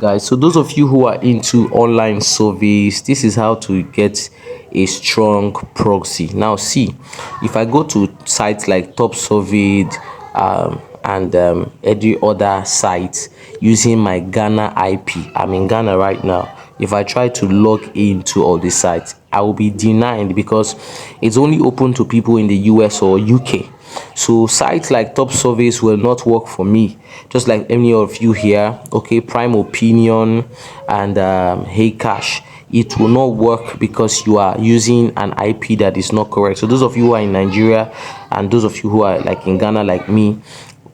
Guys, so those of you who are into online surveys, this is how to get a strong proxy. Now see, if I go to sites like top surveyed and every other site using my Ghana IP, I'm in Ghana right now. If I try to log into all these sites, I will be denied because it's only open to people in the US or UK. So sites like top surveys will not work for me, just like any of you here. Okay, prime opinion and hey cash, it will not work because you are using an IP that is not correct. So those of you who are in Nigeria and those of you who are like in Ghana like me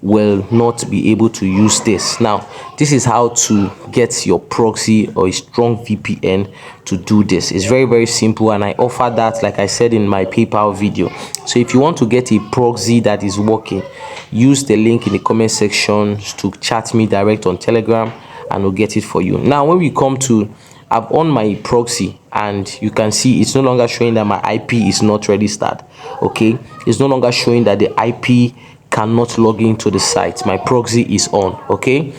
will not be able to use this. Now this is how to get your proxy or a strong VPN to do this. It's very simple, and I offer that, like I said in my PayPal video. So if you want to get a proxy that is working, use the link in the comment section to chat me direct on Telegram and we'll get it for you. Now when we come to, I've on my proxy and you can see it's no longer showing that my IP is not registered. Okay, it's no longer showing that the IP cannot log into the site. My proxy is on. Okay,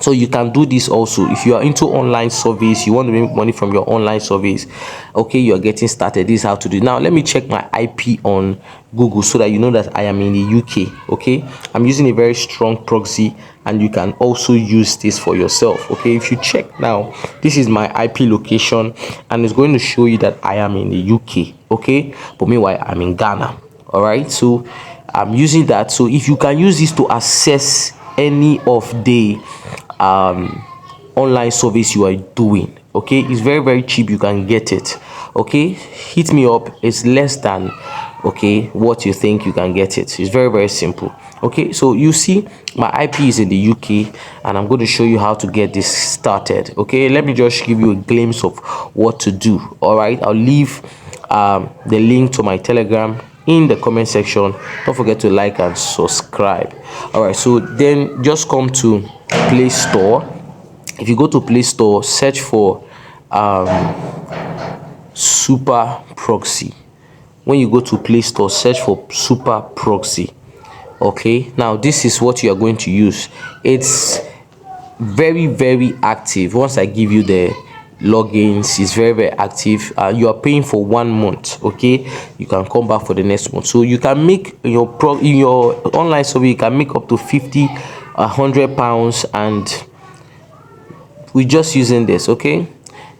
so you can do this also if you are into online surveys, you want to make money from your online surveys. Okay, you are getting started. This is how to do it. Now let me check my IP on Google so that you know that I am in the UK. Okay, I'm using a very strong proxy and you can also use this for yourself. Okay, if you check now, this is my IP location and it's going to show you that I am in the UK. Okay, but meanwhile I'm in Ghana. All right, so I'm using that. So if you can use this to access any of the online service you are doing, okay, it's very cheap, you can get it. Okay, hit me up. It's less than okay what you think you can get it. It's very simple. Okay, so you see my IP is in the UK and I'm going to show you how to get this started. Okay, let me just give you a glimpse of what to do. All right, I'll leave the link to my Telegram in the comment section. Don't forget to like and subscribe. All right, so then just come to Play Store. If you go to Play Store, search for Super Proxy. When you go to Play Store, search for Super Proxy. Okay, now this is what you are going to use. It's very active. Once I give you the logins, it's very active. You are paying for 1 month. Okay, you can come back for the next month. So you can make in your online survey, you can make up to 50, £100, and we're just using this. Okay,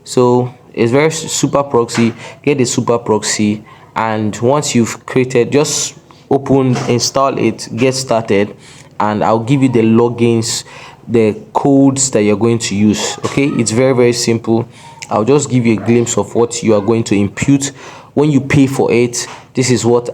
so it's very super proxy. Get the super proxy, and once you've created, just open, install it, get started, and I'll give you the logins, the codes that you're going to use. Okay, it's very simple. I'll just give you a glimpse of what you are going to input when you pay for it. This is what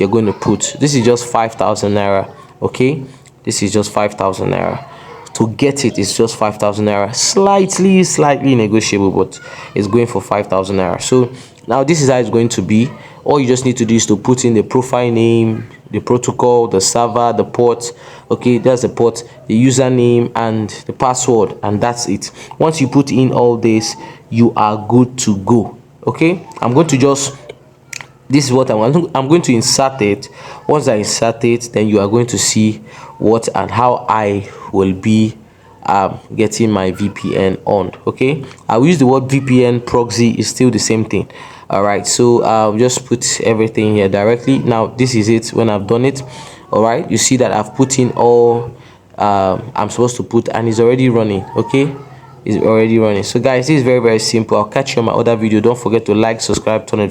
you're going to put. This is just 5,000 naira. Okay, this is just 5,000 naira. To get it, it's just 5,000 naira, slightly negotiable, but it's going for 5,000 naira. So now this is how it's going to be. All you just need to do is to put in the profile name, the protocol, the server, the port. Okay, that's the port, the username and the password, and that's it. Once you put in all this, you are good to go. Okay, I'm going to just, this is what I'm going to insert it. Once I insert it, then you are going to see what and how I will be getting my VPN on. Okay, I'll use the word VPN. Proxy is still the same thing. All right, so I'll just put everything here directly. Now this is it when I've done it. All right, you see that I've put in all I'm supposed to put, and it's already running. Okay, it's already running. So guys, this is very simple. I'll catch you on my other video. Don't forget to like, subscribe, turn on